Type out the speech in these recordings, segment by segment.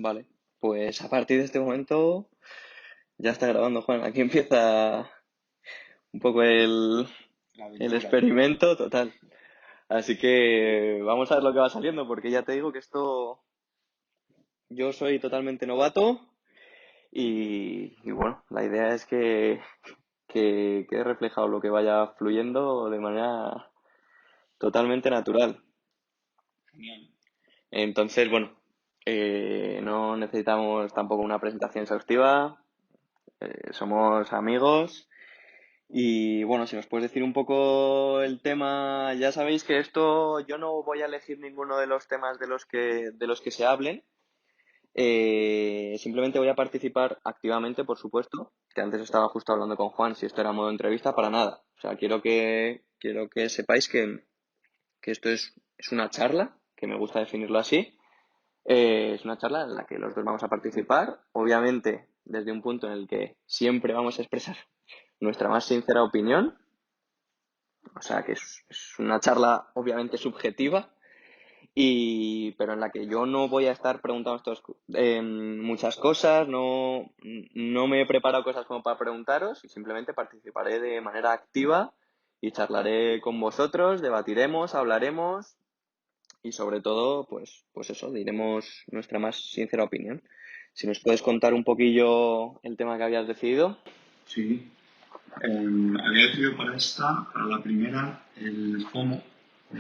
Vale, pues a partir de este momento ya está grabando, Juan. Aquí empieza un poco La el aventura. experimento total. Así que vamos a ver lo que va saliendo, porque ya te digo que esto yo soy totalmente novato y bueno, la idea es que quede reflejado lo que vaya fluyendo de manera totalmente natural. Genial. Entonces, bueno, no necesitamos tampoco una presentación exhaustiva, somos amigos. Y bueno, si nos puedes decir un poco el tema, ya sabéis que esto yo no voy a elegir ninguno de los temas de los que se hablen. Simplemente voy a participar activamente, por supuesto, que antes estaba justo hablando con Juan, si esto era modo entrevista, para nada. O sea, quiero que sepáis que esto es una charla, que me gusta definirlo así. Es una charla en la que los dos vamos a participar, obviamente desde un punto en el que siempre vamos a expresar nuestra más sincera opinión, o sea que es una charla obviamente subjetiva, pero en la que yo no voy a estar preguntando muchas cosas, no me he preparado cosas como para preguntaros y simplemente participaré de manera activa y charlaré con vosotros, debatiremos, hablaremos y sobre todo, pues eso, diremos nuestra más sincera opinión. Si nos puedes contar un poquillo el tema que habías decidido. Sí. Había decidido para la primera, el FOMO,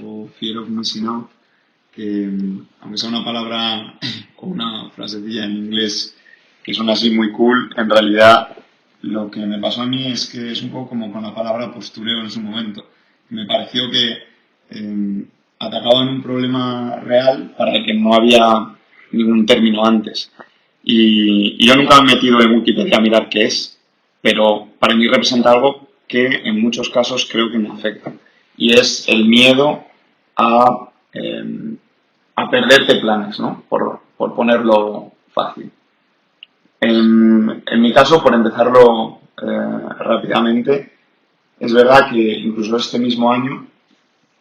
o Fear of Missing Out, que aunque sea una palabra o una frasecilla en inglés que suena así muy cool, en realidad lo que me pasó a mí es que es un poco como con la palabra postureo en su momento. Me pareció que atacaba en un problema real para el que no había ningún término antes. Y yo nunca me he metido en Wikipedia a mirar qué es, pero para mí representa algo que en muchos casos creo que me afecta. Y es el miedo a, a perderte planes, ¿no? Por ponerlo fácil. En mi caso, por empezarlo rápidamente, es verdad que incluso este mismo año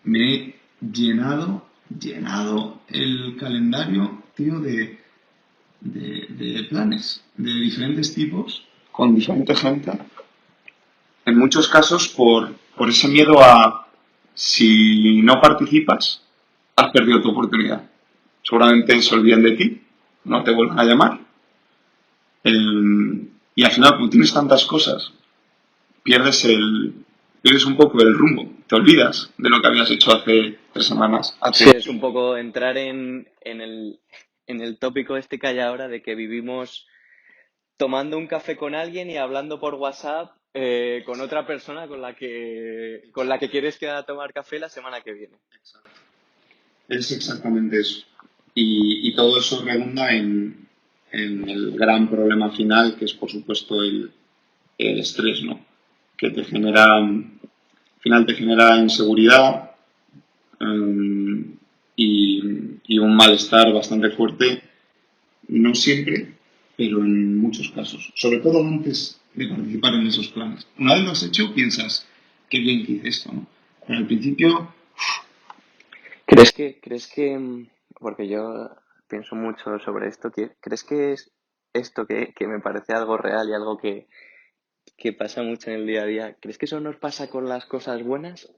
me he llenado el calendario, tío, de planes de diferentes tipos, con diferente gente, en muchos casos por ese miedo a si no participas, has perdido tu oportunidad. Seguramente se olviden de ti, no te vuelvan a llamar. Y al final, como tienes tantas cosas, pierdes un poco el rumbo, te olvidas de lo que habías hecho hace 3 semanas, Sí, hace... es un poco entrar en el tópico este que hay ahora de que vivimos tomando un café con alguien y hablando por WhatsApp con otra persona con la que quieres quedar a tomar café la semana que viene. Es exactamente eso. Y todo eso redunda en el gran problema final, que es por supuesto el estrés, ¿no? Que te genera, al final te genera inseguridad y un malestar bastante fuerte, no siempre, pero en muchos casos. Sobre todo antes de participar en esos planes. Una vez lo has hecho, piensas, qué bien que hice esto, ¿no? Pero al principio, Porque yo pienso mucho sobre esto, ¿crees que es esto que me parece algo real y algo que pasa mucho en el día a día? ¿Crees que eso nos pasa con las cosas buenas?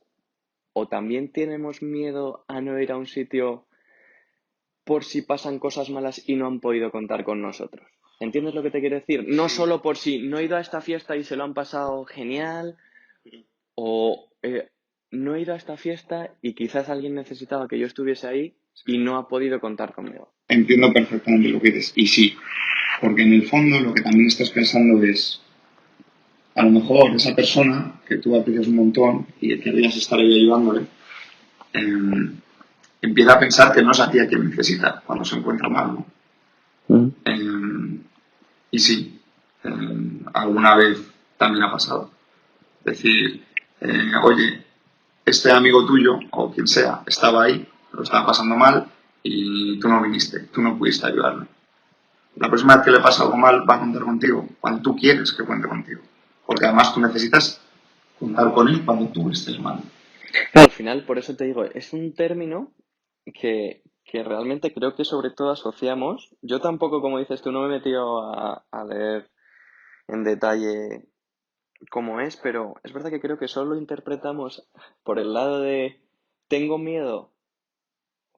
¿O también tenemos miedo a no ir a un sitio por si pasan cosas malas y no han podido contar con nosotros? ¿Entiendes lo que te quiero decir? No sí, solo por si no he ido a esta fiesta y se lo han pasado genial, o no he ido a esta fiesta y quizás alguien necesitaba que yo estuviese ahí y no ha podido contar conmigo. entiendo perfectamente lo que dices. Y sí, porque en el fondo lo que también estás pensando es, a lo mejor esa persona que tú aprecias un montón y que querrías estar ahí ayudándole, eh, empieza a pensar que no es a ti a quien necesita cuando se encuentra mal, ¿no? Mm. Y sí, alguna vez también ha pasado. Decir, oye, este amigo tuyo, o quien sea, estaba ahí, lo estaba pasando mal y tú no viniste, tú no pudiste ayudarle. La próxima vez que le pasa algo mal va a contar contigo, cuando tú quieres que cuente contigo. Porque además tú necesitas contar con él cuando tú estés mal. Claro, al final, por eso te digo, es un término que realmente creo que sobre todo asociamos. Yo tampoco, como dices tú, no me he metido a leer en detalle cómo es, pero es verdad que creo que solo lo interpretamos por el lado de tengo miedo,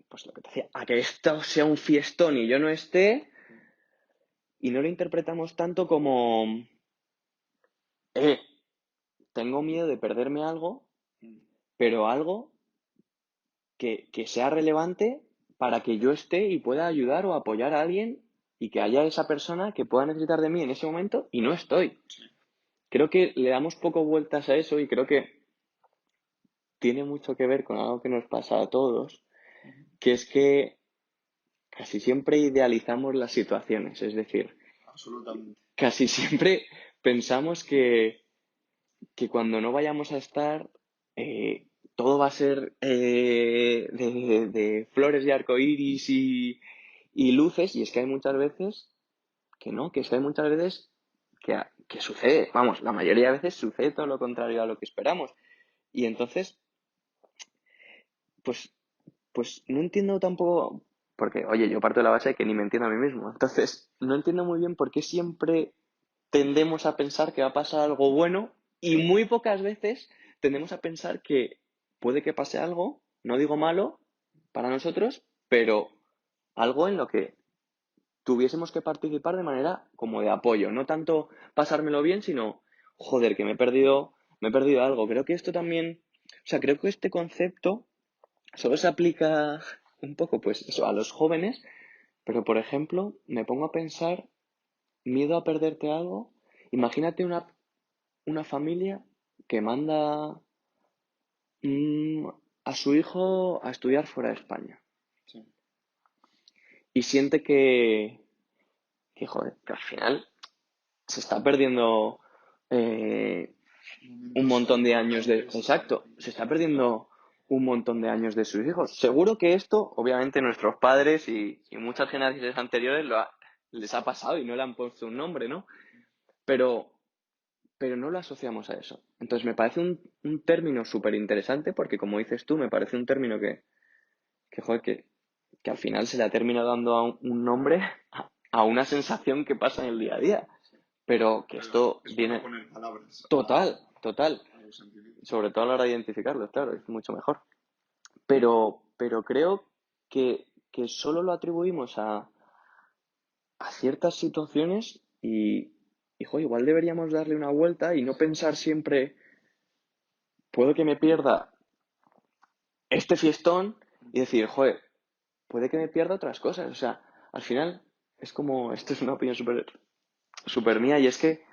pues lo que te decía, a que esto sea un fiestón y yo no esté, y no lo interpretamos tanto como, eh, tengo miedo de perderme algo, pero algo que sea relevante para que yo esté y pueda ayudar o apoyar a alguien y que haya esa persona que pueda necesitar de mí en ese momento y no estoy. Creo que le damos poco vueltas a eso y creo que tiene mucho que ver con algo que nos pasa a todos, que es que casi siempre idealizamos las situaciones, es decir, Absolutamente. casi siempre pensamos que cuando no vayamos a estar, eh, todo va a ser de flores y arcoíris y luces, y es que hay muchas veces que no, que es que hay muchas veces que sucede, vamos, la mayoría de veces sucede todo lo contrario a lo que esperamos. Y entonces, pues, pues no entiendo tampoco, porque, oye, yo parto de la base de que ni me entiendo a mí mismo, entonces no entiendo muy bien por qué siempre tendemos a pensar que va a pasar algo bueno y muy pocas veces tendemos a pensar que puede que pase algo, no digo malo para nosotros, pero algo en lo que tuviésemos que participar de manera como de apoyo, no tanto pasármelo bien, sino, joder, que me he perdido algo. Creo que esto también, o sea, creo que este concepto solo se aplica un poco, pues eso, a los jóvenes, pero por ejemplo, me pongo a pensar miedo a perderte algo. Imagínate una familia que manda mm, a su hijo a estudiar fuera de España Sí. y siente joder, que al final se está perdiendo un Momentos montón de años de... importantes. Exacto, se está perdiendo un montón de años de sus hijos. Seguro que esto, obviamente, nuestros padres y muchas generaciones anteriores les ha pasado y no le han puesto un nombre, ¿no? Pero, pero no lo asociamos a eso. Entonces me parece un término súper interesante porque, como dices tú, me parece un término joder, que al final se le ha terminado dando un nombre a una sensación que pasa en el día a día. Pero que Pero esto es bueno viene poner palabras total, total. a los sentimientos. Sobre todo a la hora de identificarlos, claro, es mucho mejor. Pero creo que solo lo atribuimos a ciertas situaciones joder, igual deberíamos darle una vuelta y no pensar siempre, puedo que me pierda este fiestón y decir, joder, puede que me pierda otras cosas. O sea, al final es como, esto es una opinión súper mía y es que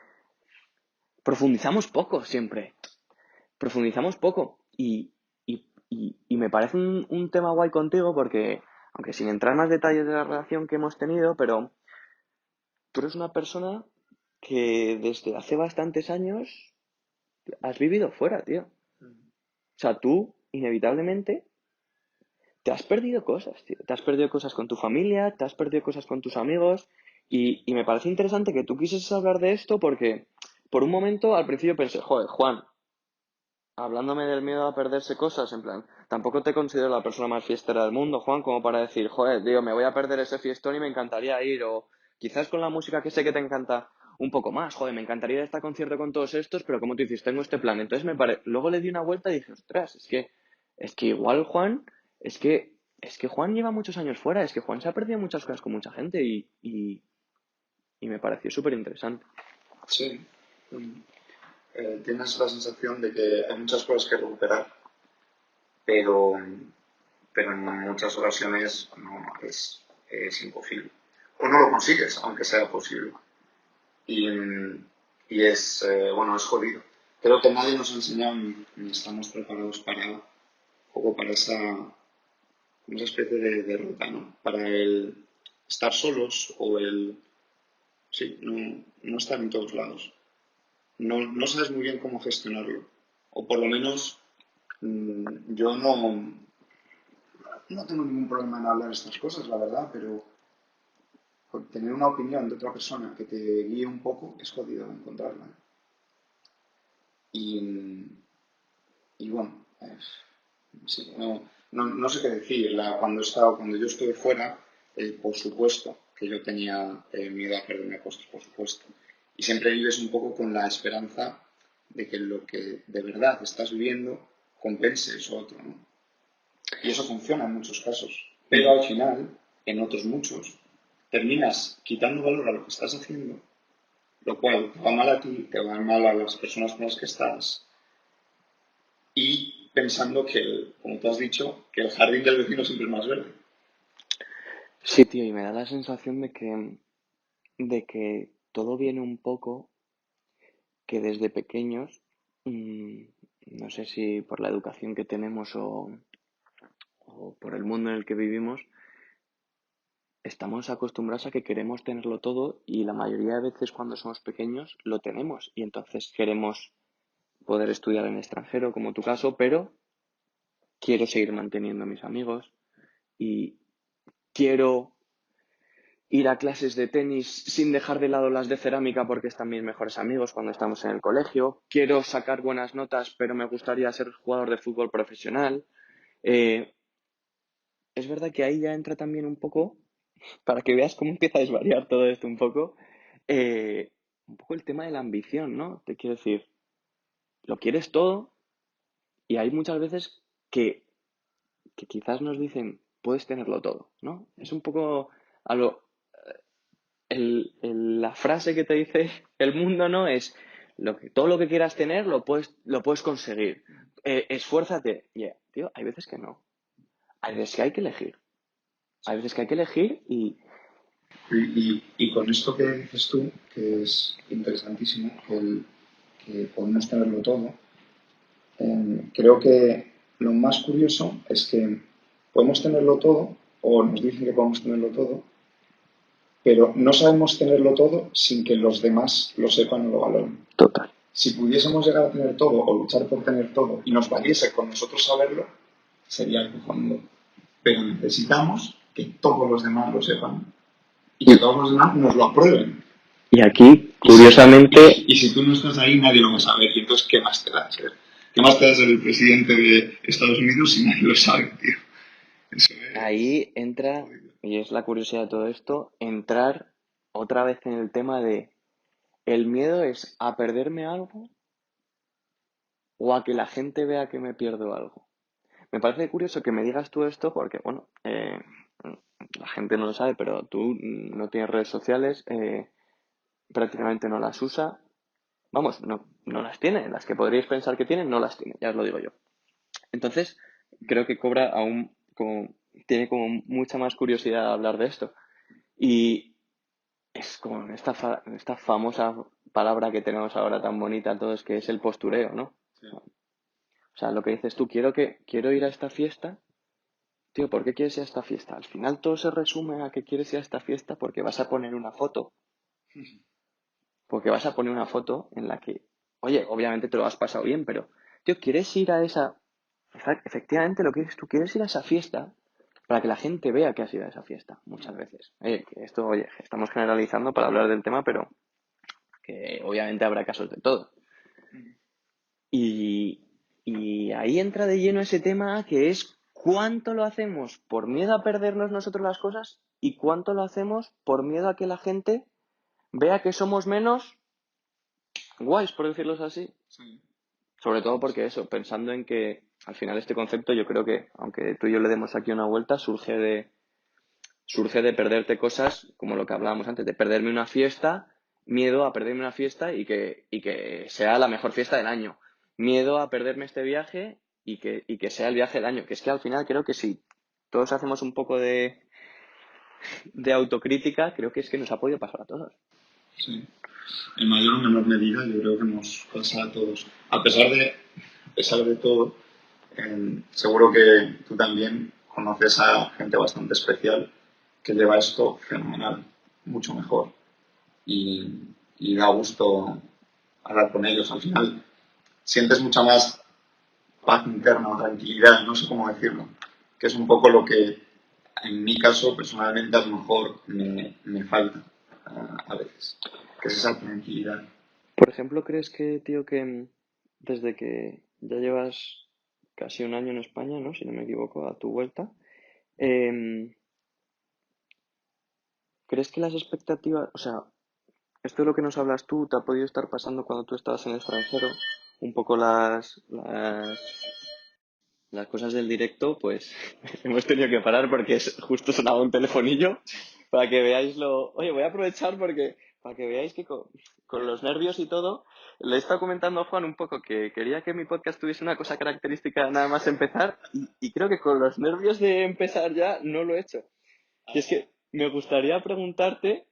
profundizamos poco siempre. Profundizamos poco y me parece un tema guay contigo porque, aunque sin entrar en más detalles de la relación que hemos tenido, pero tú eres una persona que desde hace bastantes años has vivido fuera, tío. O sea, tú, inevitablemente, te has perdido cosas, tío. Te has perdido cosas con tu familia, te has perdido cosas con tus amigos y me parece interesante que tú quisieses hablar de esto porque por un momento al principio pensé, joder, Juan, hablándome del miedo a perderse cosas, en plan, tampoco te considero la persona más fiestera del mundo, Juan, como para decir, joder, tío, me voy a perder ese fiestón y me encantaría ir, o quizás con la música que sé que te encanta un poco más, joder, me encantaría ir a este concierto con todos estos, pero como tú dices, tengo este plan. Entonces luego le di una vuelta y dije, ostras, es que igual Juan, es que Juan lleva muchos años fuera, es que Juan se ha perdido muchas cosas con mucha gente y me pareció súper interesante. Sí. Mm. Tienes la sensación de que hay muchas cosas que recuperar, pero, pero en muchas ocasiones no es imposible. O no lo consigues, aunque sea posible. Y, bueno, es jodido. Creo que nadie nos ha enseñado ni estamos preparados para, poco para esa especie de derrota, ¿no? Para el estar solos o el, sí, no estar en todos lados. No sabes muy bien cómo gestionarlo. O por lo menos yo no tengo ningún problema en hablar estas cosas, la verdad, pero tener una opinión de otra persona que te guíe un poco es jodido encontrarla. Y, y bueno, sí, no sé qué decir. Cuando yo estuve fuera, por supuesto que yo tenía miedo a perderme cosas, por supuesto. Y siempre vives un poco con la esperanza de que lo que de verdad estás viviendo compense eso otro, ¿no? Y eso funciona en muchos casos. Pero al final, en otros muchos, terminas quitando valor a lo que estás haciendo, lo cual te va mal a ti, te va mal a las personas con las que estás, y pensando que, como tú has dicho, que el jardín del vecino siempre es más verde. Sí, tío, y me da la sensación de que todo viene un poco que desde pequeños, mm, no sé si por la educación que tenemos o por el mundo en el que vivimos, estamos acostumbrados a que queremos tenerlo todo y la mayoría de veces cuando somos pequeños lo tenemos y entonces queremos poder estudiar en extranjero, como tu caso, pero quiero seguir manteniendo a mis amigos y quiero ir a clases de tenis sin dejar de lado las de cerámica porque están mis mejores amigos cuando estamos en el colegio. Quiero sacar buenas notas, pero me gustaría ser jugador de fútbol profesional. Eh, es verdad que ahí ya entra también un poco, para que veas cómo empieza a desvariar todo esto eh, un poco el tema de la ambición, ¿no? Te quiero decir, lo quieres todo y hay muchas veces que quizás nos dicen, puedes tenerlo todo, ¿no? Es un poco a lo, la frase que te dice el mundo, ¿no? Es todo lo que quieras tener lo puedes conseguir. Esfuérzate. Yeah, tío, hay veces que no. Hay veces que hay que elegir. Hay veces que hay que elegir y Y con esto que dices tú, que es interesantísimo, que podemos tenerlo todo, creo que lo más curioso es que podemos tenerlo todo, o nos dicen que podemos tenerlo todo, pero no sabemos tenerlo todo sin que los demás lo sepan o lo valoren. total. Si pudiésemos llegar a tener todo o luchar por tener todo y nos valiese con nosotros saberlo, sería el cojonudo. Pero necesitamos que todos los demás lo sepan y que todos los demás nos lo aprueben. Y aquí, curiosamente, Y si tú no estás ahí, nadie lo va a saber. Y entonces, ¿qué más te da ser? ¿Qué más te da ser el presidente de Estados Unidos si nadie lo sabe, tío? Eso ahí es entra, jodido. y es la curiosidad de todo esto, entrar otra vez en el tema de el miedo es a perderme algo o a que la gente vea que me pierdo algo. Me parece curioso que me digas tú esto porque, bueno, la gente no lo sabe, pero tú no tienes redes sociales, prácticamente no las usa. Vamos, no las tiene. Las que podríais pensar que tiene, no las tiene, ya os lo digo yo. Entonces, creo que cobra aún tiene como mucha más curiosidad hablar de esto. Y es como esta famosa palabra que tenemos ahora tan bonita todos, que es el postureo, ¿no? Sí. O sea, lo que dices tú, quiero ir a esta fiesta. Tío, ¿por qué quieres ir a esta fiesta? Al final todo se resume a que quieres ir a esta fiesta porque vas a poner una foto. Porque vas a poner una foto en la que, oye, obviamente te lo has pasado bien, pero, tío, ¿quieres ir a esa... Efectivamente, lo que dices tú, quieres ir a esa fiesta para que la gente vea que has ido a esa fiesta, muchas veces. Que esto, oye, estamos generalizando para hablar del tema, pero que obviamente habrá casos de todo. Y, y ahí entra de lleno ese tema que es cuánto lo hacemos por miedo a perdernos nosotros las cosas y cuánto lo hacemos por miedo a que la gente vea que somos menos guays, por decirlo así. Sí. Sobre todo porque eso, pensando en que al final este concepto yo creo que, aunque tú y yo le demos aquí una vuelta, surge de perderte cosas como lo que hablábamos antes, de perderme una fiesta, miedo a perderme una fiesta y que sea la mejor fiesta del año. Miedo a perderme este viaje y que sea el viaje del año. Que es que al final creo que si todos hacemos un poco de autocrítica, creo que es que nos ha podido pasar a todos. Sí. En mayor o menor medida, yo creo que nos pasa a todos. A pesar de todo, seguro que tú también conoces a gente bastante especial que lleva esto fenomenal, mucho mejor. Y, y da gusto hablar con ellos. Al final sientes mucha más paz interna o tranquilidad, no sé cómo decirlo, que es un poco lo que en mi caso personalmente a lo mejor me falta a veces, que es esa tranquilidad. Por ejemplo, ¿crees que, tío, que desde que ya llevas casi un año en España, ¿no? Si no me equivoco, a tu vuelta. Em, ¿Crees que las expectativas, o sea, esto de lo que nos hablas tú, te ha podido estar pasando cuando tú estabas en el extranjero? Un poco las cosas del directo, pues hemos tenido que parar porque justo sonaba un telefonillo para que veáis lo... Oye, voy a aprovechar porque para que veáis que con los nervios y todo, le he estado comentando a Juan un poco que quería que mi podcast tuviese una cosa característica nada más empezar y creo que con los nervios de empezar ya no lo he hecho. Y es que me gustaría preguntarte,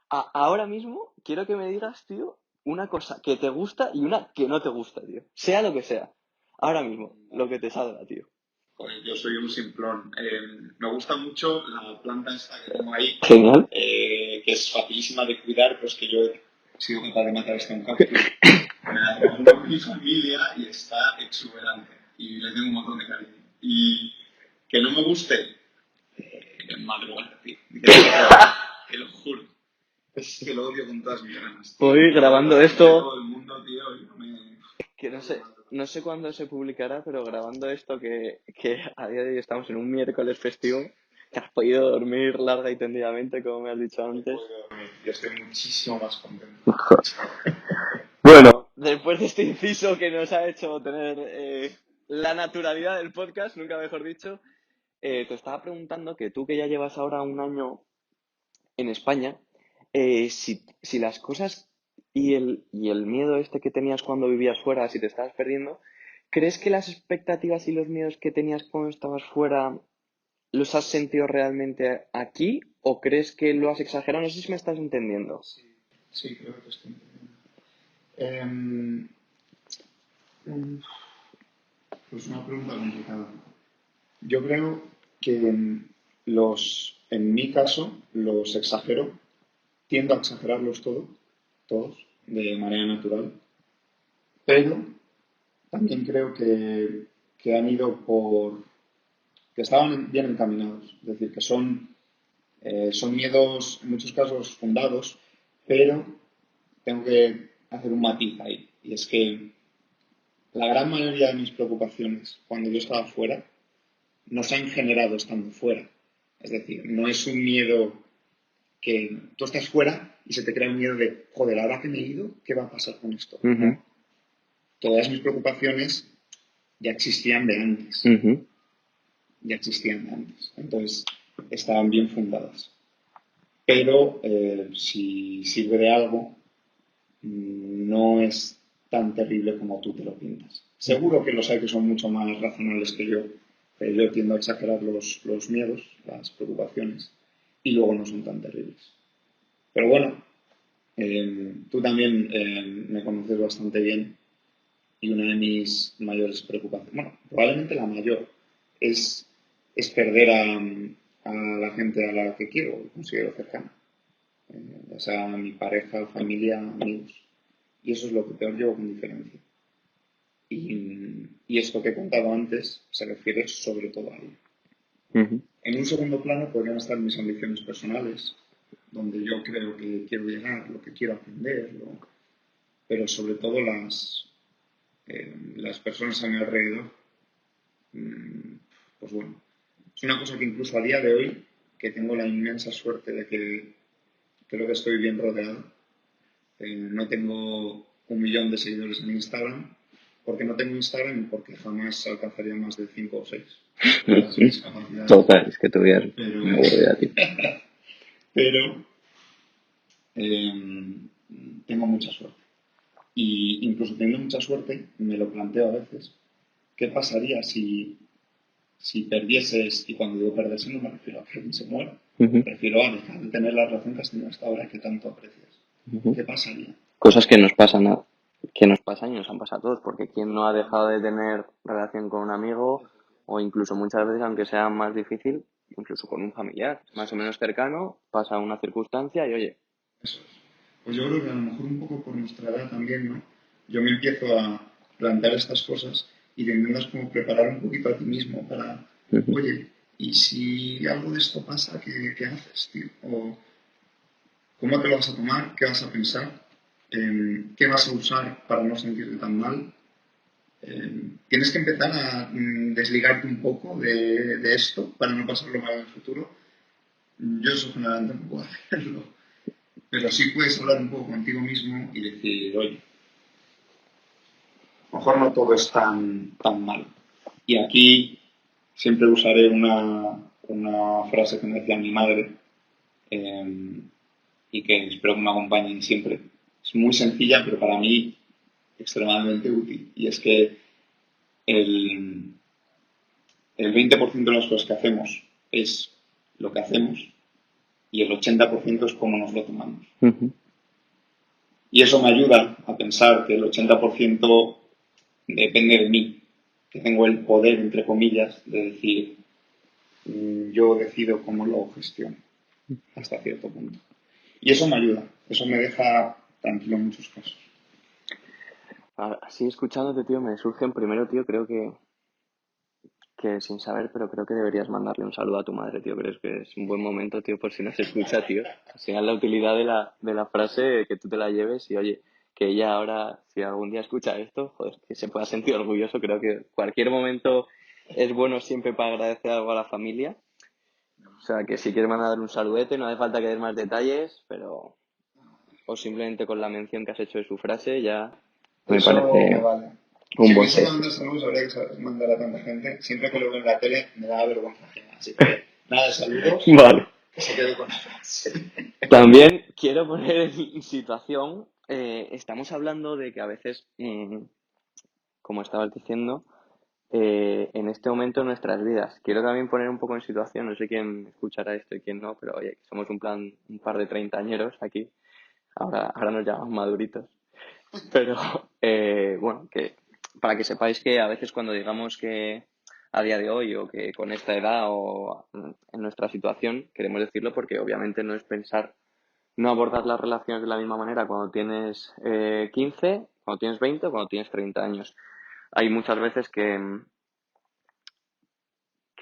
ahora mismo quiero que me digas, tío, una cosa que te gusta y una que no te gusta, tío. Sea lo que sea. Ahora mismo, lo que te salga, tío. Joder, yo soy un simplón. Me gusta mucho la planta esta que tengo ahí, Genial. que es facilísima de cuidar, pero es que yo he sido capaz de matar hasta un cactus. Me la regaló mi familia y está exuberante. Y le tengo un montón de cariño. Y que no me guste, madrugada, tío. Te lo juro. Es que lo odio con todas mis ganas. Tío. Hoy grabando De esto, todo el mundo, tío, y que no sé cuándo se publicará, pero grabando esto que a día de hoy estamos en un miércoles festivo, que has podido dormir larga y tendidamente, como me has dicho antes. Yo estoy muchísimo más contento. Bueno, después de este inciso que nos ha hecho tener la naturalidad del podcast, nunca mejor dicho, te estaba preguntando que tú que ya llevas ahora un año en España, si las cosas y el miedo este que tenías cuando vivías fuera, si te estabas perdiendo, ¿crees que las expectativas y los miedos que tenías cuando estabas fuera los has sentido realmente aquí o crees que lo has exagerado? No sé si me estás entendiendo. Sí, creo que te estoy entendiendo. Pues una pregunta complicada. Yo creo que en mi caso, los exagero, tiendo a exagerarlos todos, de manera natural, pero también creo que han ido que estaban bien encaminados, es decir, que son miedos en muchos casos fundados, pero tengo que hacer un matiz ahí, y es que la gran mayoría de mis preocupaciones cuando yo estaba fuera no se han generado estando fuera. Es decir, no es un miedo que tú estás fuera y se te crea un miedo de, joder, ahora que me he ido, ¿qué va a pasar con esto? No. Todas mis preocupaciones ya existían de antes. Ya existían de antes. Entonces, estaban bien fundadas. Pero si sirve de algo, no es tan terrible como tú te lo pintas. Seguro que los hay que son mucho más razonables que yo, pero yo tiendo a exagerar los miedos, las preocupaciones, y luego no son tan terribles. Pero bueno, tú también me conoces bastante bien y una de mis mayores preocupaciones, bueno, probablemente la mayor, es perder a la gente a la que quiero, considero cercana, ya sea mi pareja, familia, amigos. Y eso es lo que peor llevo con diferencia. Y esto que he contado antes se refiere sobre todo a ello. En un segundo plano podrían estar mis ambiciones personales, donde yo creo que quiero llegar, lo que quiero aprender, pero sobre todo las personas a mi alrededor, pues bueno, es una cosa que incluso a día de hoy, que tengo la inmensa suerte de que creo que estoy bien rodeado, no tengo 1 millón de seguidores en Instagram, porque no tengo Instagram y porque jamás alcanzaría más de 5 o 6. Total, es que tuvieras Pero, me aburriría a ti. pero tengo mucha suerte. Y incluso teniendo mucha suerte, me lo planteo a veces, ¿qué pasaría si perdieses? Y cuando digo perderse no me refiero a que alguien se muera, me refiero a dejar de tener la relación que has tenido hasta ahora que tanto aprecias. ¿Qué pasaría? Cosas que nos pasan que nos pasan y nos han pasado a todos, porque ¿quién no ha dejado de tener relación con un amigo o incluso muchas veces, aunque sea más difícil, incluso con un familiar más o menos cercano, pasa una circunstancia y oye. Eso es. Pues yo creo que a lo mejor un poco por nuestra edad también, ¿no? Yo me empiezo a plantear estas cosas y te intentas como preparar un poquito a ti mismo para, oye, ¿y si algo de esto pasa, qué haces, tío? O ¿cómo te lo vas a tomar? ¿Qué vas a pensar? ¿Qué vas a usar para no sentirte tan mal? Tienes que empezar a desligarte un poco de esto para no pasarlo mal en el futuro. Yo eso generalmente no puedo hacerlo, pero sí puedes hablar un poco contigo mismo y decir, oye, a lo mejor no todo es tan mal. Y aquí siempre usaré una frase que me decía mi madre y que espero que me acompañen siempre. Es muy sencilla, pero para mí extremadamente útil. Y es que el, el 20% de las cosas que hacemos es lo que hacemos y el 80% es cómo nos lo tomamos. Ujú. Y eso me ayuda a pensar que el 80% depende de mí, que tengo el poder, entre comillas, de decir, yo decido cómo lo gestiono hasta cierto punto. Y eso me ayuda, eso me deja tranquilo en muchos casos. Así escuchándote, tío, me surgen primero, tío, creo que sin saber, pero creo que deberías mandarle un saludo a tu madre, tío. Creo que es un buen momento, tío, por si no se escucha, tío. Al final la utilidad de la frase, que tú te la lleves y, oye, que ella ahora, si algún día escucha esto, joder, que se pueda sentir orgulloso. Creo que cualquier momento es bueno siempre para agradecer algo a la familia. O sea, que si quieres mandar un saludete, no hace falta que des más detalles, pero, o simplemente con la mención que has hecho de su frase, ya me Eso me parece vale. un Si buen hubiese gesto. mandado saludos, habría que mandar a tanta gente. Siempre que lo veo en la tele, me da vergüenza ajena. Así que, nada de saludos, Vale. que se quede con la frase. También quiero poner en situación, estamos hablando de que a veces, como estabas diciendo, en este momento de nuestras vidas, quiero también poner un poco en situación, no sé quién escuchará esto y quién no, pero oye, que somos un par de treintañeros aquí, ahora nos llamamos maduritos, pero bueno, que para que sepáis que a veces cuando digamos que a día de hoy o que con esta edad o en nuestra situación, queremos decirlo porque obviamente no es pensar no abordar las relaciones de la misma manera cuando tienes 15, cuando tienes 20 o cuando tienes 30 años. Hay muchas veces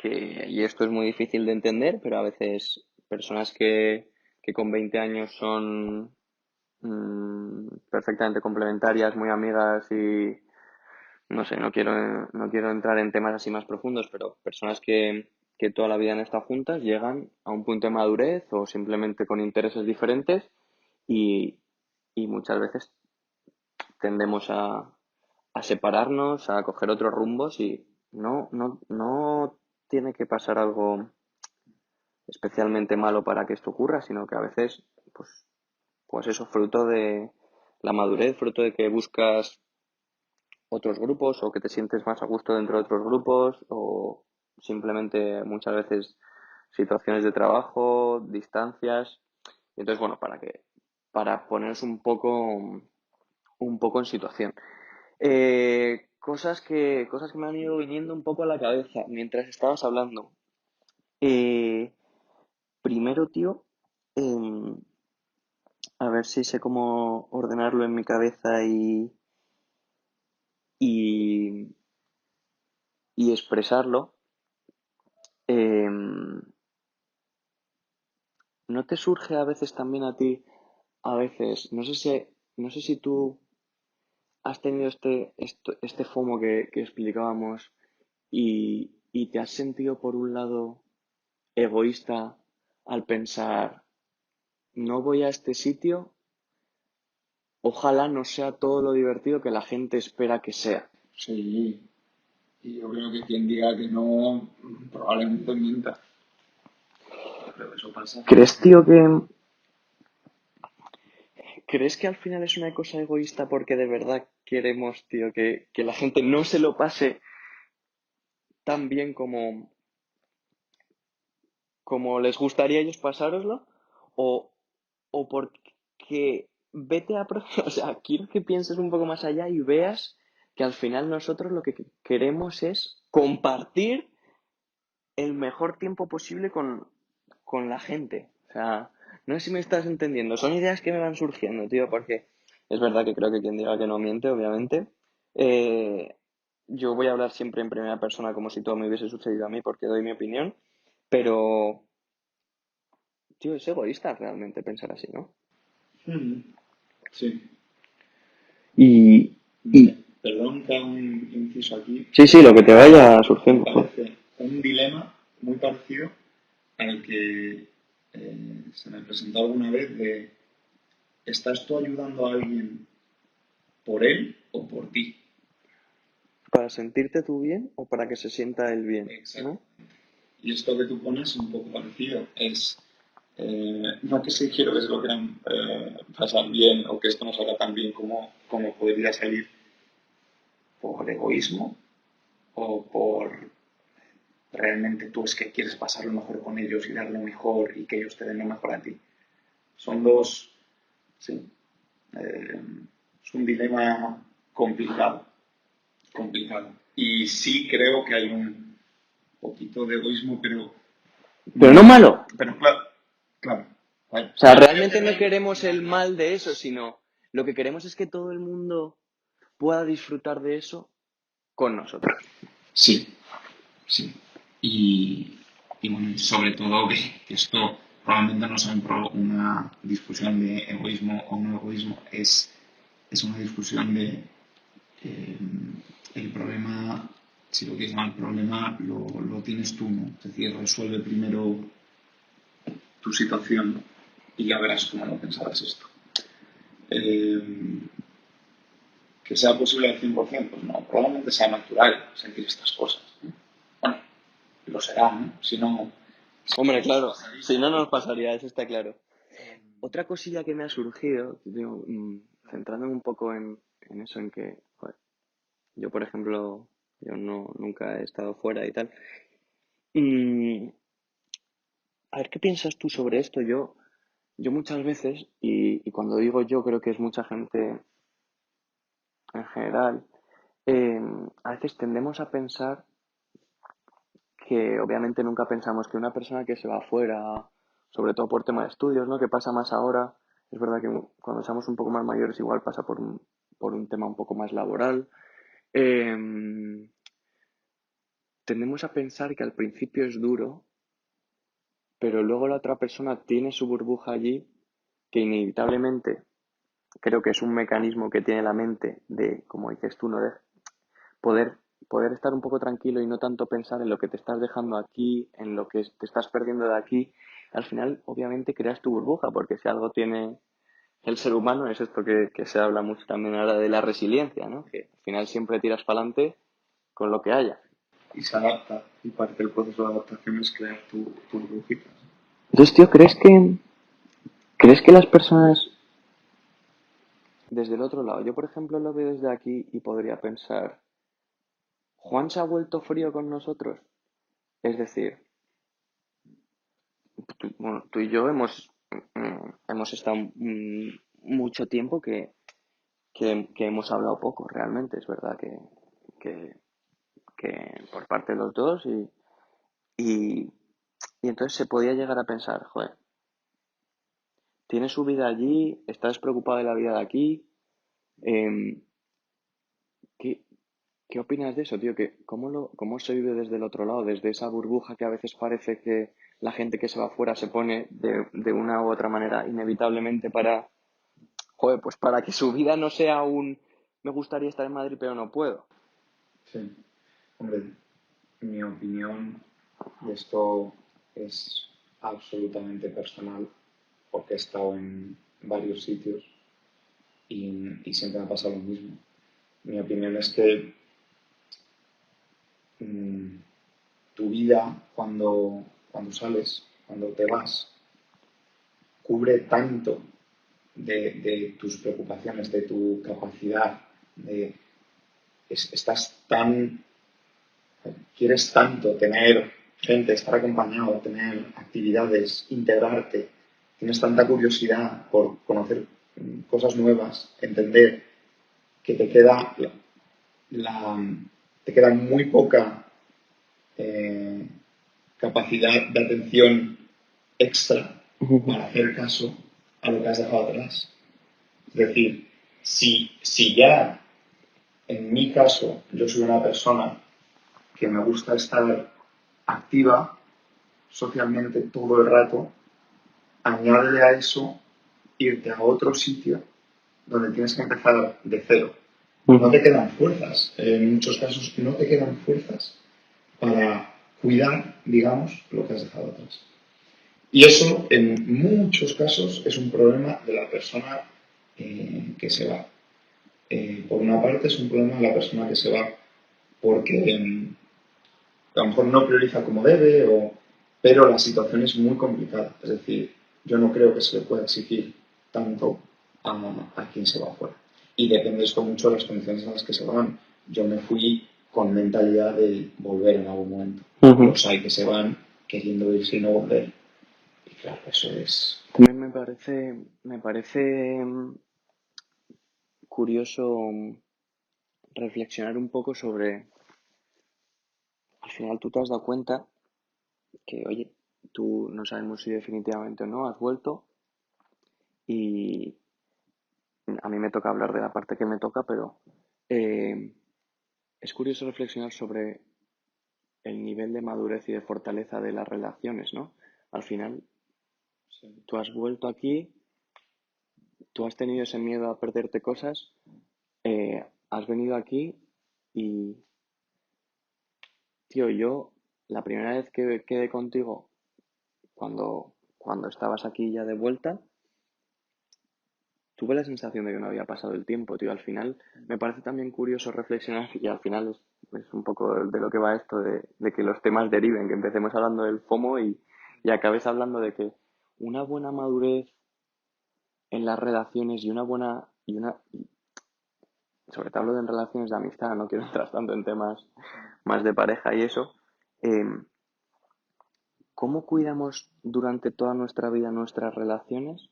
y esto es muy difícil de entender, pero a veces personas que con 20 años son perfectamente complementarias, muy amigas y no sé, no quiero entrar en temas así más profundos, pero personas que toda la vida han estado juntas llegan a un punto de madurez o simplemente con intereses diferentes y, y muchas veces tendemos a separarnos, a coger otros rumbos y no tiene que pasar algo especialmente malo para que esto ocurra, sino que a veces, pues eso, fruto de la madurez, fruto de que buscas otros grupos o que te sientes más a gusto dentro de otros grupos o simplemente muchas veces situaciones de trabajo, distancias. Y entonces, bueno, para poneros un poco en situación. Cosas que me han ido viniendo un poco a la cabeza mientras estabas hablando. Eh, Primero, tío, em, a ver si sé cómo ordenarlo en mi cabeza y, y expresarlo. Em, ¿No te surge a veces también a ti, a veces, no sé si tú has tenido este FOMO que explicábamos y te has sentido por un lado egoísta al pensar, no voy a este sitio, ojalá no sea todo lo divertido que la gente espera que sea? Sí, y yo creo que quien diga que no, probablemente mienta. Pero eso pasa. ¿Crees, tío, crees que al final es una cosa egoísta porque de verdad queremos, tío, que la gente no se lo pase tan bien como les gustaría a ellos pasároslo? ¿O, o porque o sea, quiero que pienses un poco más allá y veas que al final nosotros lo que queremos es compartir el mejor tiempo posible con la gente. O sea, no sé si me estás entendiendo. Son ideas que me van surgiendo, tío, porque es verdad que creo que quien diga que no miente, obviamente. Eh, yo voy a hablar siempre en primera persona como si todo me hubiese sucedido a mí porque doy mi opinión, pero, tío, es egoísta realmente pensar así, ¿no? Sí. Y, Perdón hacer un inciso aquí. Sí, sí, lo que te vaya Me surgiendo. parece un dilema muy parecido al que se me presentó alguna vez de ¿estás tú ayudando a alguien por él o por ti? ¿Para sentirte tú bien o para que se sienta él bien? Exacto. ¿No? Y esto que tú pones es un poco parecido. Es no que si quiero que se lo quieran pasar bien o que esto no salga tan bien como podría salir por egoísmo o por realmente tú es que quieres pasar lo mejor con ellos y dar lo mejor y que ellos te den lo mejor a ti. Son dos, sí, eh, es un dilema complicado, complicado. Y sí creo que hay un poquito de egoísmo, Pero no malo. pero claro, claro. O sea, realmente no queremos el mal de eso, sino lo que queremos es que todo el mundo pueda disfrutar de eso con nosotros. Sí, sí. Y bueno, sobre todo que esto probablemente no sea una discusión de egoísmo o no egoísmo, es una discusión de eh, el problema, si lo quieres llamar problema, lo tienes tú, ¿no? Es decir, resuelve primero tu situación y ya verás cómo lo pensarás esto. Eh, que sea posible al 100%, pues no, probablemente sea natural sentir estas cosas. ¿No? Bueno, lo será, ¿no? Si no, Hombre, claro, si no nos pasaría, eso está claro. Otra cosilla que me ha surgido, digo, centrándome un poco en eso, en que, joder, yo por ejemplo, yo nunca he estado fuera y tal. Y a ver, ¿qué piensas tú sobre esto? Yo muchas veces, y cuando digo yo creo que es mucha gente en general, eh, a veces tendemos a pensar que obviamente nunca pensamos que una persona que se va afuera, sobre todo por tema de estudios, ¿no? Que pasa más ahora, es verdad que cuando seamos un poco más mayores igual pasa por un tema un poco más laboral. eh, Tendemos a pensar que al principio es duro, pero luego la otra persona tiene su burbuja allí que inevitablemente creo que es un mecanismo que tiene la mente de, como dices tú, no de poder, poder estar un poco tranquilo y no tanto pensar en lo que te estás dejando aquí, en lo que te estás perdiendo de aquí. Al final, obviamente, creas tu burbuja, porque si algo tiene el ser humano es esto que se habla mucho también ahora de la resiliencia, ¿no? Que al final siempre tiras para adelante con lo que haya. y se adapta. Y parte del proceso de adaptación es crear tus burbujitas. Entonces, tío, crees que las personas desde el otro lado, yo por ejemplo lo veo desde aquí y podría pensar, Juan se ha vuelto frío con nosotros? Es decir, bueno, tú y yo hemos estado mucho tiempo que hemos hablado poco, realmente. Es verdad que, que por parte de los dos y, y entonces se podía llegar a pensar, joder, tiene su vida allí, está despreocupado de la vida de aquí. em, ¿qué, ¿Qué opinas de eso, tío? ¿Cómo se vive desde el otro lado? Desde esa burbuja que a veces parece que la gente que se va afuera se pone de una u otra manera inevitablemente para, joder, pues para que su vida no sea me gustaría estar en Madrid pero no puedo. Sí. Hombre, mi opinión, y esto es absolutamente personal, porque he estado en varios sitios y siempre me ha pasado lo mismo. Mi opinión es que mmm, tu vida cuando sales, cuando te vas, cubre tanto de tus preocupaciones, de tu capacidad, estás tan, quieres tanto tener gente, estar acompañado, tener actividades, integrarte, tienes tanta curiosidad por conocer cosas nuevas, entender que la- te queda muy poca eh, capacidad de atención extra para hacer caso a lo que has dejado atrás. Es decir, si ya en mi caso yo soy una persona que me gusta estar activa socialmente todo el rato, añádele a eso irte a otro sitio donde tienes que empezar de cero. No te quedan fuerzas. En muchos casos no te quedan fuerzas para cuidar, digamos, lo que has dejado atrás. Y eso, en muchos casos, es un problema de la persona que se va. Por una parte, es un problema de la persona que se va porque a lo mejor no prioriza como debe, pero la situación es muy complicada. Es decir, yo no creo que se le pueda exigir tanto a quien se va fuera. Y depende esto mucho de las condiciones en las que se van. Yo me fui con mentalidad de volver en algún momento. Los hay que se van queriendo irse y no volver. Y claro, eso es... También me parece curioso reflexionar un poco sobre, al final tú te has dado cuenta que, oye, tú no sabemos si definitivamente o no has vuelto y a mí me toca hablar de la parte que me toca, pero eh, es curioso reflexionar sobre el nivel de madurez y de fortaleza de las relaciones, ¿no? Al final, tú has vuelto aquí, tú has tenido ese miedo a perderte cosas, has venido aquí y, tío, yo la primera vez que quedé contigo, cuando estabas aquí ya de vuelta, tuve la sensación de que no había pasado el tiempo, tío. Al final me parece también curioso reflexionar y al final es un poco de lo que va esto de que los temas deriven, que empecemos hablando del FOMO y acabes hablando de que una buena madurez en las relaciones y una buena y una sobre todo hablo de en relaciones de amistad, no quiero entrar tanto en temas más de pareja y eso. ¿Cómo cuidamos durante toda nuestra vida nuestras relaciones?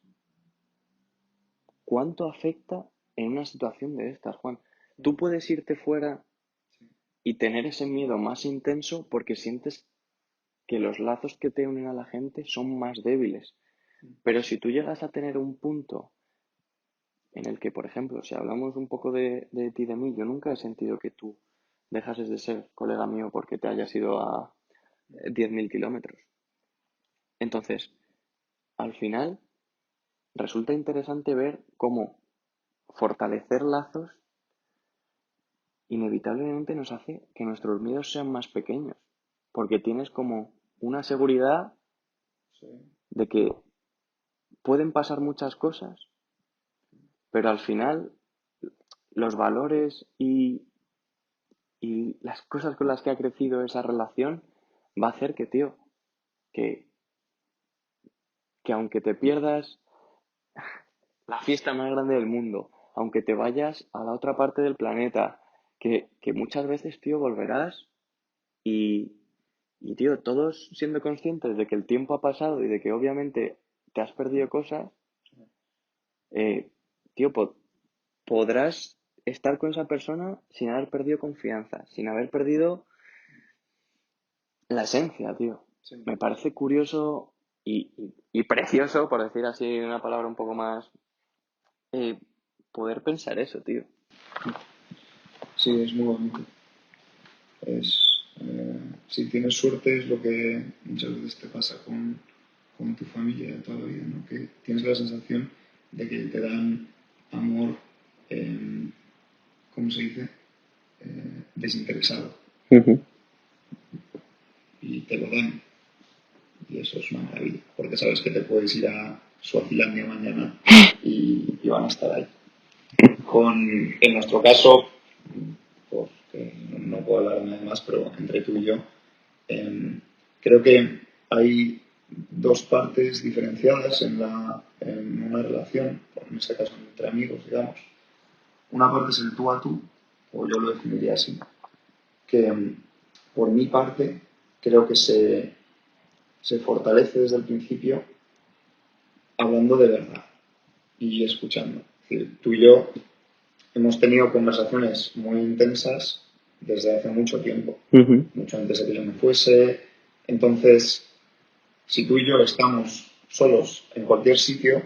¿Cuánto afecta en una situación de estas, Juan? Tú puedes irte fuera y tener ese miedo más intenso porque sientes que los lazos que te unen a la gente son más débiles. Pero si tú llegas a tener un punto en el que, por ejemplo, si hablamos un poco de ti, de mí, yo nunca he sentido que tú dejases de ser colega mío porque te hayas ido a 10.000 kilómetros. Entonces, al final, resulta interesante ver cómo fortalecer lazos inevitablemente nos hace que nuestros miedos sean más pequeños, porque tienes como una seguridad de que pueden pasar muchas cosas, pero al final los valores y las cosas con las que ha crecido esa relación va a hacer que, tío, que, que aunque te pierdas la fiesta más grande del mundo, aunque te vayas a la otra parte del planeta, que muchas veces, tío, volverás y, tío, todos siendo conscientes de que el tiempo ha pasado y de que obviamente te has perdido cosas, tío, podrás estar con esa persona sin haber perdido confianza, sin haber perdido la esencia, tío. Sí. Me parece curioso y precioso, por decir así una palabra un poco más, eh, poder pensar eso, tío. Sí, es muy bonito. Si tienes suerte es lo que muchas veces te pasa con tu familia de toda la vida, ¿no? Que tienes la sensación de que te dan amor, ¿cómo se dice? Desinteresado. Y te lo dan. Y eso es una maravilla, porque sabes que te puedes ir a Suazilandia mañana y van a estar ahí. En nuestro caso, porque no puedo hablar de nada más, pero entre tú y yo, creo que hay dos partes diferenciadas en una relación, en este caso entre amigos, digamos. Una parte es el tú a tú, o yo lo definiría así, que por mi parte creo que se fortalece desde el principio hablando de verdad y escuchando. Es decir, tú y yo hemos tenido conversaciones muy intensas desde hace mucho tiempo, mucho antes de que yo me fuese. Entonces, si tú y yo estamos solos en cualquier sitio,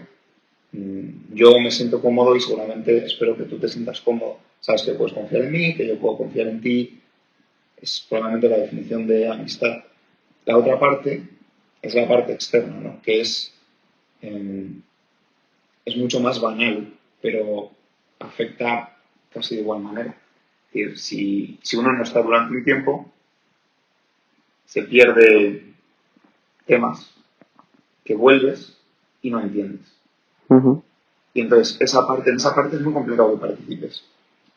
yo me siento cómodo y seguramente espero que tú te sientas cómodo. Sabes que puedes confiar en mí, que yo puedo confiar en ti. Es probablemente la definición de amistad. La otra parte es la parte externa, ¿no? Que es mucho más banal, pero afecta casi de igual manera. Es decir, si uno no está durante un tiempo, se pierde temas que vuelves y no entiendes. Ujú. Y entonces, en esa parte es muy complicado que participes.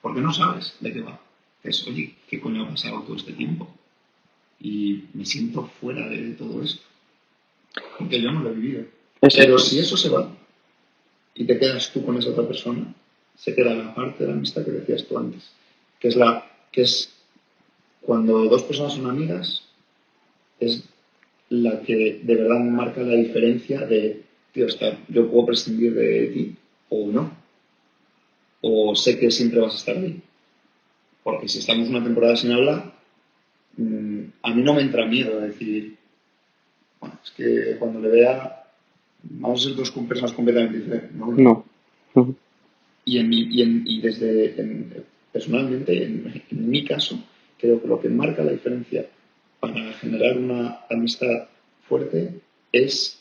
Porque no sabes de qué va. Es, oye, ¿qué coño ha pasado todo este tiempo? Y me siento fuera de todo esto. Porque yo no lo he vivido. Pero si eso se va y te quedas tú con esa otra persona, se queda la parte de la amistad que decías tú antes. Que es cuando dos personas son amigas, es la que de verdad marca la diferencia de, tío, yo puedo prescindir de ti o no. O sé que siempre vas a estar ahí. Porque si estamos una temporada sin hablar, a mí no me entra miedo decir, bueno, es que cuando le vea, vamos a ser dos personas completamente diferentes. No. No. Ujú. Personalmente, en mi caso, creo que lo que marca la diferencia para generar una amistad fuerte es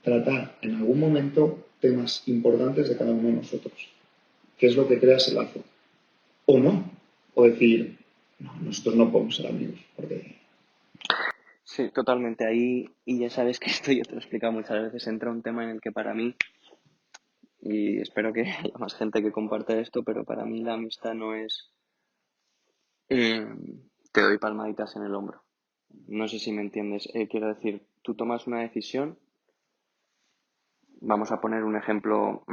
tratar en algún momento temas importantes de cada uno de nosotros, que es lo que crea ese lazo. O no, o decir, no, nosotros no podemos ser amigos, porque... Sí, totalmente. Ahí, y ya sabes que esto yo te lo he explicado muchas veces, entra un tema en el que para mí, y espero que haya más gente que comparte esto, pero para mí la amistad no es eh, te doy palmaditas en el hombro. No sé si me entiendes. Quiero decir, tú tomas una decisión, vamos a poner un ejemplo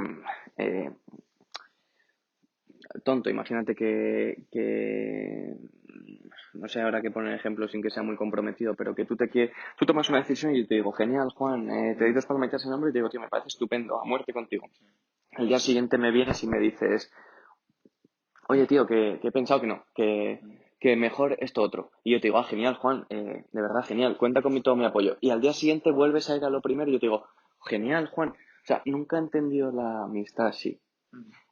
eh, tonto, imagínate no sé ahora qué poner ejemplo sin que sea muy comprometido, pero que tú tomas una decisión y yo te digo, genial, Juan, te doy dos palmaditas en el hombro y te digo, tío, me parece estupendo, a muerte contigo. El día siguiente me vienes y me dices, oye, tío, que he pensado que no, que mejor esto otro. Y yo te digo, genial, Juan, de verdad, genial, cuenta con todo mi apoyo. Y al día siguiente vuelves a ir a lo primero y yo te digo, genial, Juan. O sea, nunca he entendido la amistad así.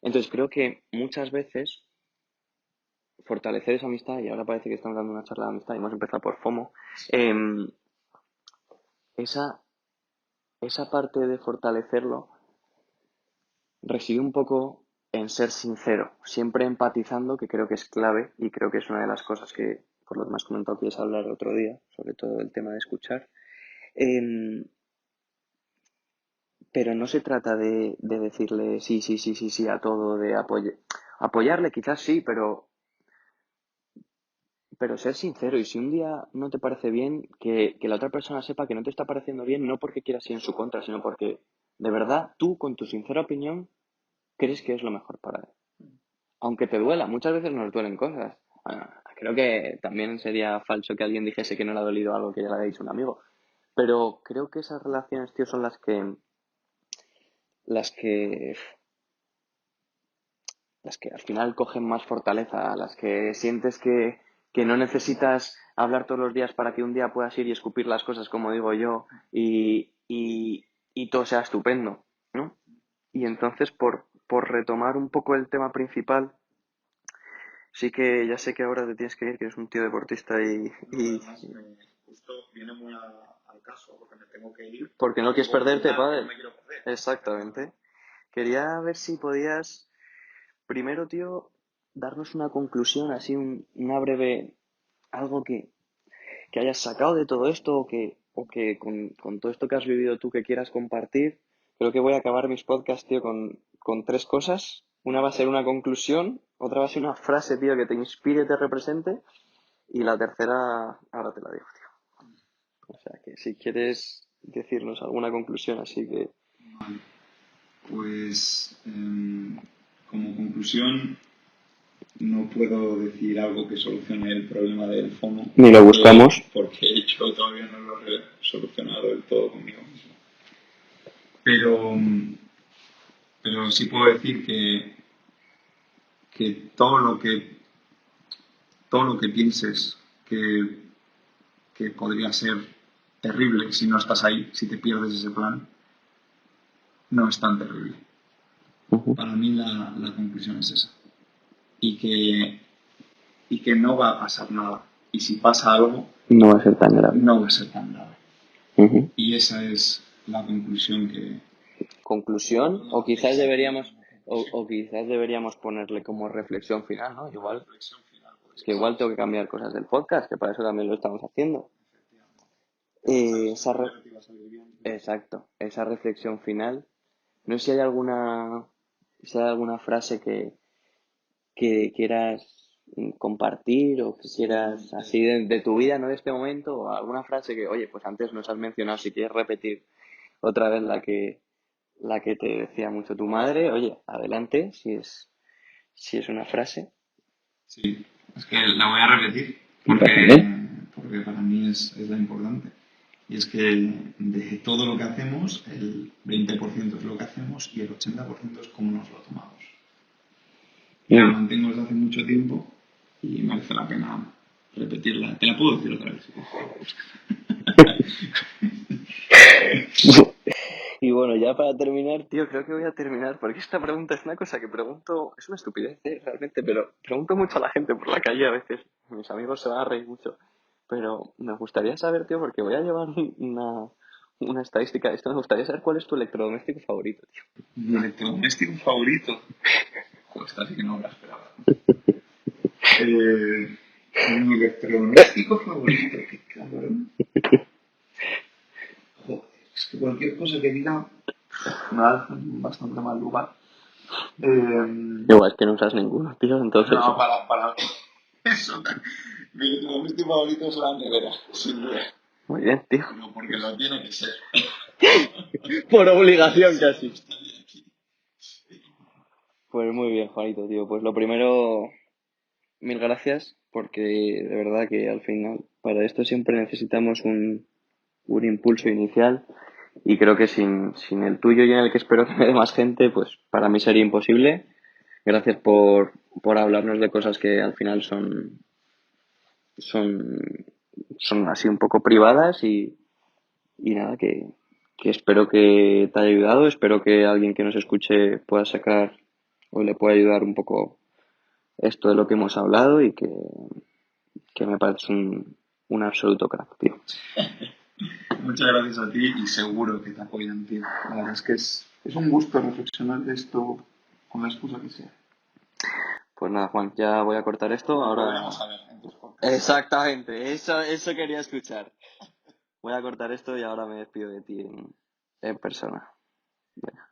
Entonces creo que muchas veces fortalecer esa amistad, y ahora parece que estamos dando una charla de amistad y hemos empezado por FOMO, em, esa, esa parte de fortalecerlo reside un poco en ser sincero, siempre empatizando, que creo que es clave y creo que es una de las cosas que, por lo que me has comentado, quieres hablar otro día, sobre todo el tema de escuchar. Em, pero no se trata de decirle sí, sí, sí, sí, sí a todo, de apoyarle quizás sí, pero ser sincero. Y si un día no te parece bien, que la otra persona sepa que no te está pareciendo bien, no porque quieras ir en su contra, sino porque de verdad tú, con tu sincera opinión, crees que es lo mejor para él. Aunque te duela, muchas veces nos duelen cosas. Creo que también sería falso que alguien dijese que no le ha dolido algo que ya le había dicho un amigo. Pero creo que esas relaciones, tío, son las que, las que al final cogen más fortaleza, las que sientes que no necesitas hablar todos los días para que un día puedas ir y escupir las cosas, como digo yo, y todo sea estupendo, ¿no? Y entonces, por retomar un poco el tema principal, sí que ya sé que ahora te tienes que ir, que eres un tío deportista Además, justo viene muy al caso, porque me tengo que ir. porque no quieres perderte, padre. No me quiero perder. Exactamente. Quería ver si podías, primero, tío, darnos una conclusión, así una breve, algo que hayas sacado de todo esto o que con todo esto que has vivido tú que quieras compartir. Creo que voy a acabar mis podcasts, tío, con tres cosas. Una va a ser una conclusión, otra va a ser una frase, tío, que te inspire, te represente, y la tercera, ahora te la digo, tío. O sea que si quieres decirnos alguna conclusión, así que... Vale. Pues como conclusión, no puedo decir algo que solucione el problema del FOMO. Ni lo buscamos. Porque yo todavía no lo he solucionado del todo conmigo mismo. Pero sí puedo decir que todo lo que pienses que podría ser terrible si no estás ahí, si te pierdes ese plan, no es tan terrible. Ujú. Para mí la conclusión es esa. Y que no va a pasar nada. Y si pasa algo, No va a ser tan grave. no va a ser tan grave. Y esa es la conclusión que... Conclusión, o quizás deberíamos... o quizás deberíamos ponerle como reflexión final, ¿no? Igual, Reflexión final, es podría que ser. igual tengo que cambiar cosas del podcast, que para eso también lo estamos haciendo. Efectivamente. Nunca sabes Esa cuándo te va a salir bien. exacto, esa reflexión final. No sé si hay alguna frase que quieras compartir o que Sí, quieras así de tu vida, ¿no? De este momento, o alguna frase que, oye, pues antes nos has mencionado, si quieres repetir otra vez la que te decía mucho tu madre, oye, adelante, si es una frase. sí, es que la voy a repetir Vale. porque para mí es la importante. Y es que de todo lo que hacemos, el 20% es lo que hacemos y el 80% es cómo nos lo tomamos. Y la mantengo desde hace mucho tiempo y merece la pena repetirla. Te la puedo decir otra vez si quieres. Y bueno, ya para terminar, tío, creo que voy a terminar, porque esta pregunta es una cosa que pregunto, es una estupidez, realmente, pero pregunto mucho a la gente por la calle a veces. Mis amigos se van a reír mucho. Pero me gustaría saber, tío, porque voy a llevar una estadística de esto, me gustaría saber cuál es tu electrodoméstico favorito, tío. Mi electrodoméstico favorito. Joder, esta sí que no me la esperaba. Mi electrodoméstico favorito, qué cabrón. Joder, es que cualquier cosa que diga me da bastante mal lugar. Igual es que no usas ninguno, tío, entonces. No, para eso. Mi electrodoméstico favorito es la nevera, sin duda. Muy bien, tío. Pero porque lo tiene que ser. Por obligación casi. Estaría aquí. Pues muy bien, Juanito, tío. Pues lo primero, mil gracias, porque de verdad que al final para esto siempre necesitamos un impulso inicial y creo que sin el tuyo y en el que espero que me dé más gente, pues para mí sería imposible. Gracias por hablarnos de cosas que al final son, son así un poco privadas y nada, que espero que te haya ayudado, espero que alguien que nos escuche pueda sacar o le pueda ayudar un poco esto de lo que hemos hablado y que me parece un absoluto crack, tío. Muchas gracias a ti y seguro que te apoyan, tío. La verdad es que es un gusto reflexionar de esto con la excusa que sea. Pues nada, Juan, ya voy a cortar esto. Ahora. Volveremos a ver en tus podcasts. Exactamente, eso quería escuchar. Voy a cortar esto y ahora me despido de ti en persona. Venga.